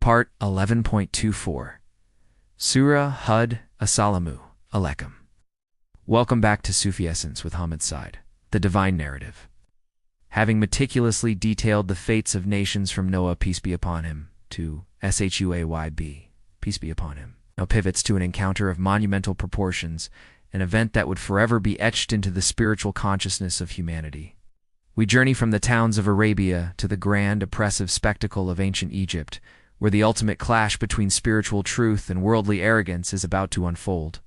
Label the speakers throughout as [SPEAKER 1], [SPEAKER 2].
[SPEAKER 1] Part 11.24 Surah Hud Assalamu Alaikum. Welcome back to Sufi Essence with Hammad Syed, the divine narrative. Having meticulously detailed the fates of nations from Noah, peace be upon him, to Shuayb, peace be upon him, now pivots to an encounter of monumental proportions, an event that would forever be etched into the spiritual consciousness of humanity. We journey from the towns of Arabia to the grand, oppressive spectacle of ancient Egypt, where the ultimate clash between spiritual truth and worldly arrogance is about to unfold.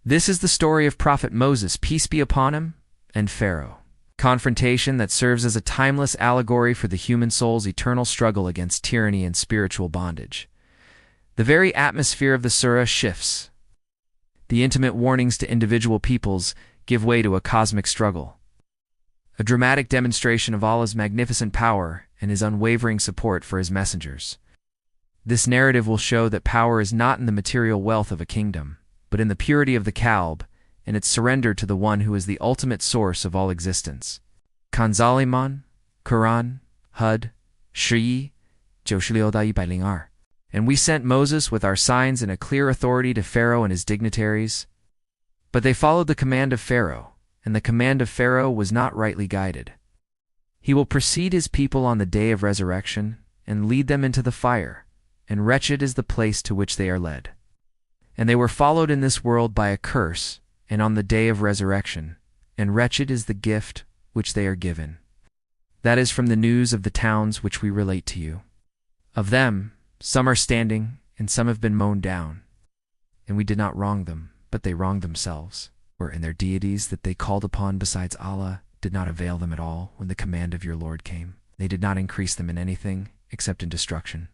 [SPEAKER 1] This is the story of Prophet Moses, peace be upon him, and Pharaoh. Confrontation that serves as a timeless allegory for the human soul's eternal struggle against tyranny and spiritual bondage. The very atmosphere of the surah shifts. The intimate warnings to individual peoples give way to a cosmic struggle. A dramatic demonstration of Allah's magnificent power and his unwavering support for his messengers. This narrative will show that power is not in the material wealth of a kingdom, but in the purity of the Kalb and its surrender to the one who is the ultimate source of all existence. Kanzaliman, Quran, Hud, Shi, Joshliodai Bailingar. And we sent Moses with our signs and a clear authority to Pharaoh and his dignitaries. But they followed the command of Pharaoh, and the command of Pharaoh was not rightly guided. He will precede his people on the day of resurrection and lead them into the fire, and wretched is the place to which they are led. And they were followed in this world by a curse, and on the day of resurrection, and wretched is the gift which they are given. That is from the news of the towns which we relate to you. Of them, some are standing, and some have been mown down. And we did not wrong them, but they wronged themselves, or in their deities that they called upon besides Allah did not avail them at all when the command of your Lord came. They did not increase them in anything except in destruction.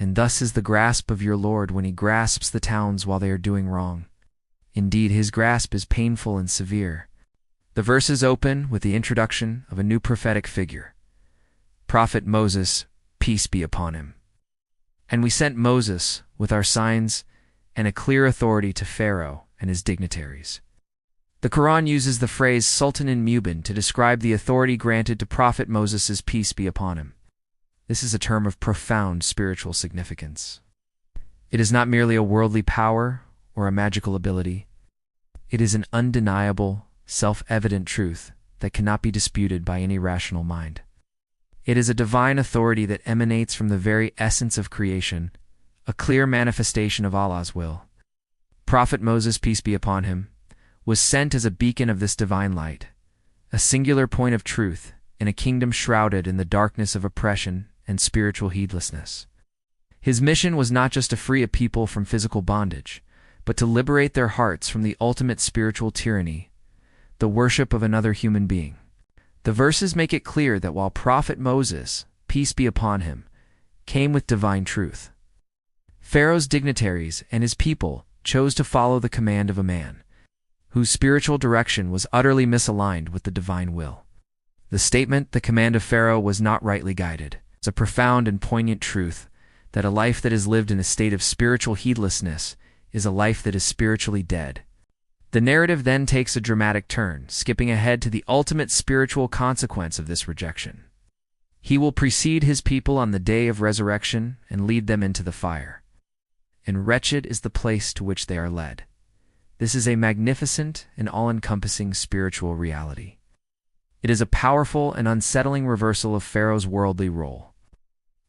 [SPEAKER 1] And thus is the grasp of your Lord when he grasps the towns while they are doing wrong. Indeed, his grasp is painful and severe. The verses open with the introduction of a new prophetic figure, Prophet Moses, peace be upon him. And we sent Moses with our signs and a clear authority to Pharaoh and his dignitaries. The Quran uses the phrase Sultan in Mubin to describe the authority granted to Prophet Moses' peace be upon him. This is a term of profound spiritual significance. It is not merely a worldly power or a magical ability. It is an undeniable, self-evident truth that cannot be disputed by any rational mind. It is a divine authority that emanates from the very essence of creation, a clear manifestation of Allah's will. Prophet Moses, peace be upon him, was sent as a beacon of this divine light, a singular point of truth in a kingdom shrouded in the darkness of oppression and spiritual heedlessness. His mission was not just to free a people from physical bondage, but to liberate their hearts from the ultimate spiritual tyranny, the worship of another human being. The verses make it clear that while Prophet Moses, peace be upon him, came with divine truth, Pharaoh's dignitaries and his people chose to follow the command of a man whose spiritual direction was utterly misaligned with the divine will. The statement, the command of Pharaoh was not rightly guided, is a profound and poignant truth that a life that is lived in a state of spiritual heedlessness is a life that is spiritually dead. The narrative then takes a dramatic turn, skipping ahead to the ultimate spiritual consequence of this rejection. He will precede his people on the day of resurrection and lead them into the fire. And wretched is the place to which they are led. This is a magnificent and all-encompassing spiritual reality. It is a powerful and unsettling reversal of Pharaoh's worldly role.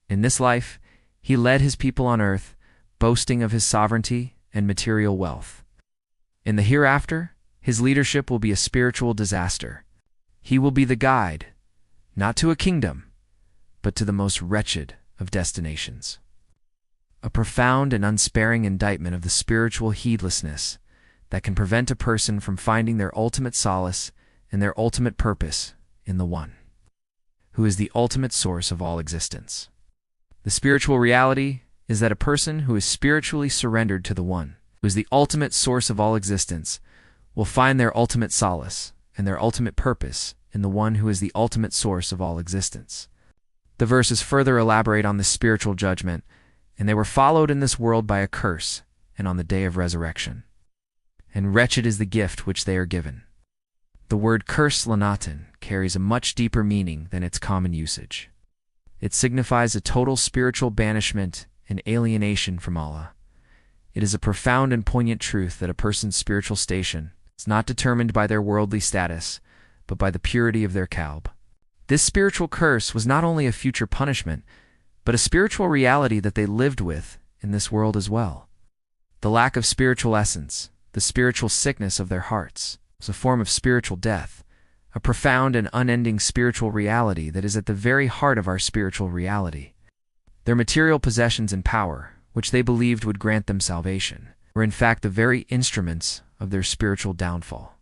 [SPEAKER 1] In this life, he led his people on earth, boasting of his sovereignty and material wealth. In the hereafter, his leadership will be a spiritual disaster. He will be the guide, not to a kingdom, but to the most wretched of destinations. A profound and unsparing indictment of the spiritual heedlessness that can prevent a person from finding their ultimate solace and their ultimate purpose in the One, who is the ultimate source of all existence. The spiritual reality is that a person who is spiritually surrendered to the One, who is the ultimate source of all existence, will find their ultimate solace and their ultimate purpose in the One who is the ultimate source of all existence. The verses further elaborate on this spiritual judgment, and they were followed in this world by a curse and on the day of resurrection. And wretched is the gift which they are given. The word curse lanatan carries a much deeper meaning than its common usage. It signifies a total spiritual banishment and alienation from Allah. It is a profound and poignant truth that a person's spiritual station is not determined by their worldly status, but by the purity of their qalb. This spiritual curse was not only a future punishment, but a spiritual reality that they lived with in this world as well. The lack of spiritual essence, the spiritual sickness of their hearts, was a form of spiritual death, a profound and unending spiritual reality that is at the very heart of our spiritual reality. Their material possessions and power, which they believed would grant them salvation, were in fact the very instruments of their spiritual downfall.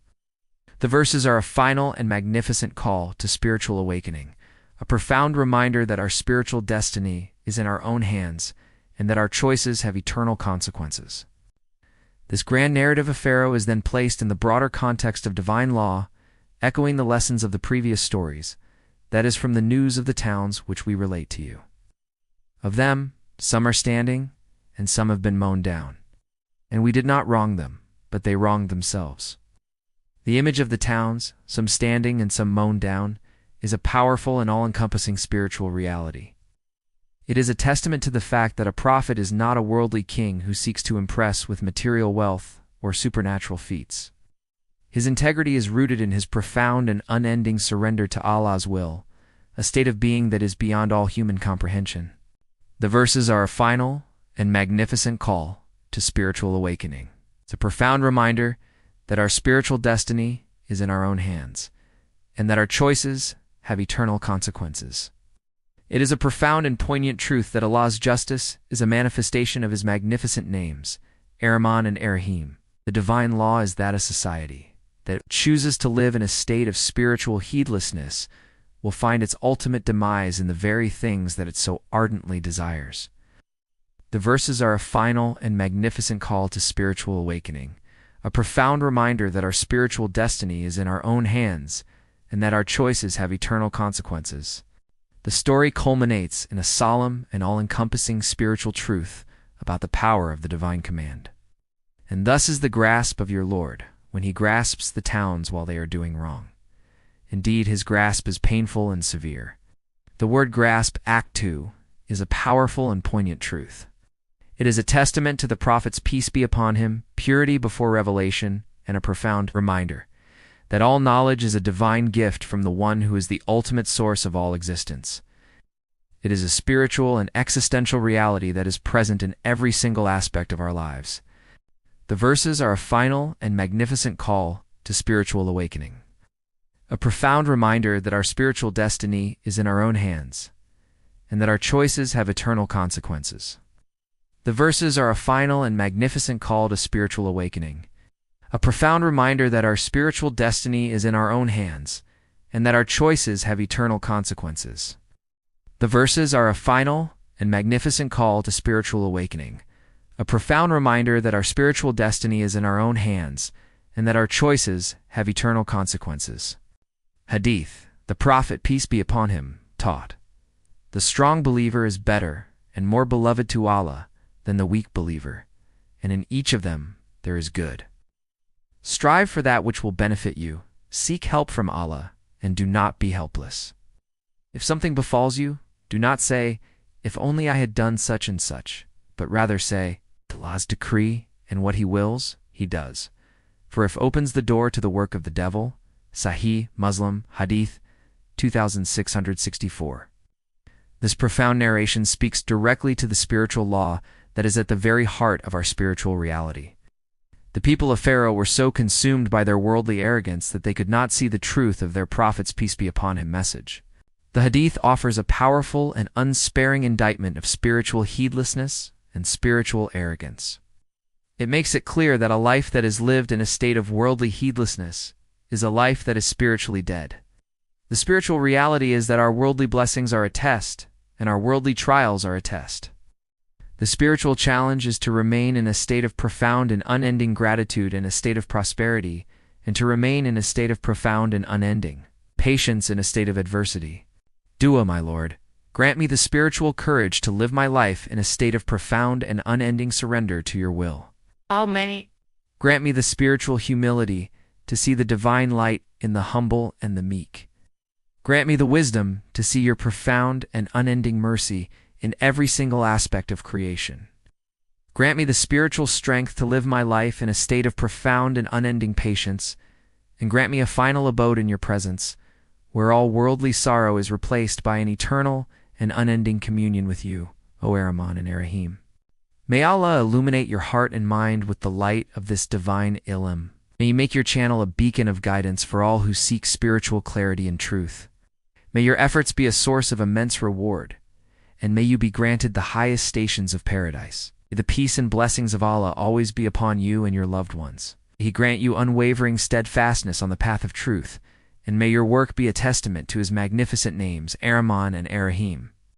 [SPEAKER 1] The verses are a final and magnificent call to spiritual awakening, a profound reminder that our spiritual destiny is in our own hands and that our choices have eternal consequences. This grand narrative of Pharaoh is then placed in the broader context of divine law, echoing the lessons of the previous stories, that is, from the news of the towns which we relate to you. Of them, some are standing, and some have been mown down. And we did not wrong them, but they wronged themselves. The image of the towns, some standing and some mown down, is a powerful and all-encompassing spiritual reality. It is a testament to the fact that a prophet is not a worldly king who seeks to impress with material wealth or supernatural feats. His integrity is rooted in his profound and unending surrender to Allah's will, a state of being that is beyond all human comprehension. The verses are a final and magnificent call to spiritual awakening. It's a profound reminder that our spiritual destiny is in our own hands, and that our choices have eternal consequences. It is a profound and poignant truth that Allah's justice is a manifestation of his magnificent names, Ar-Rahman and Ar-Rahim. The divine law is that a society that chooses to live in a state of spiritual heedlessness will find its ultimate demise in the very things that it so ardently desires. The verses are a final and magnificent call to spiritual awakening, a profound reminder that our spiritual destiny is in our own hands and that our choices have eternal consequences. The story culminates in a solemn and all-encompassing spiritual truth about the power of the divine command. And thus is the grasp of your Lord when he grasps the towns while they are doing wrong. Indeed, his grasp is painful and severe. The word grasp, Act 2, is a powerful and poignant truth. It is a testament to the Prophet's peace be upon him, purity before revelation, and a profound reminder that all knowledge is a divine gift from the one who is the ultimate source of all existence. It is a spiritual and existential reality that is present in every single aspect of our lives. The verses are a final and magnificent call to spiritual awakening, a profound reminder that our spiritual destiny is in our own hands, and that our choices have eternal consequences. The verses are a final and magnificent call to spiritual awakening, a profound reminder that our spiritual destiny is in our own hands, and that our choices have eternal consequences. The verses are a final and magnificent call to spiritual awakening, a profound reminder that our spiritual destiny is in our own hands, and that our choices have eternal consequences. Hadith, the Prophet, peace be upon him, taught, "The strong believer is better and more beloved to Allah than the weak believer, and in each of them there is good. Strive for that which will benefit you, seek help from Allah, and do not be helpless. If something befalls you, do not say, 'If only I had done such and such,' but rather say, 'Allah's decree, and what he wills, he does. For if opens the door to the work of the devil,' Sahih Muslim, Hadith 2664. This profound narration speaks directly to the spiritual law that is at the very heart of our spiritual reality. The people of Pharaoh were so consumed by their worldly arrogance that they could not see the truth of their prophet's peace be upon him message. The Hadith offers a powerful and unsparing indictment of spiritual heedlessness and spiritual arrogance. It makes it clear that a life that is lived in a state of worldly heedlessness is a life that is spiritually dead. The spiritual reality is that our worldly blessings are a test, and our worldly trials are a test. The spiritual challenge is to remain in a state of profound and unending gratitude in a state of prosperity, and to remain in a state of profound and unending patience in a state of adversity. Dua, my Lord, grant me the spiritual courage to live my life in a state of profound and unending surrender to your will.
[SPEAKER 2] Amen.
[SPEAKER 1] Grant me the spiritual humility to see the divine light in the humble and the meek. Grant me the wisdom to see your profound and unending mercy in every single aspect of creation. Grant me the spiritual strength to live my life in a state of profound and unending patience, and grant me a final abode in your presence, where all worldly sorrow is replaced by an eternal and unending communion with you, O Ar-Rahman and Ar-Rahim. May Allah illuminate your heart and mind with the light of this divine ilm. May you make your channel a beacon of guidance for all who seek spiritual clarity and truth. May your efforts be a source of immense reward, and may you be granted the highest stations of paradise. May the peace and blessings of Allah always be upon you and your loved ones. May He grant you unwavering steadfastness on the path of truth, and may your work be a testament to His magnificent names, Ar-Rahman and Ar-Rahim.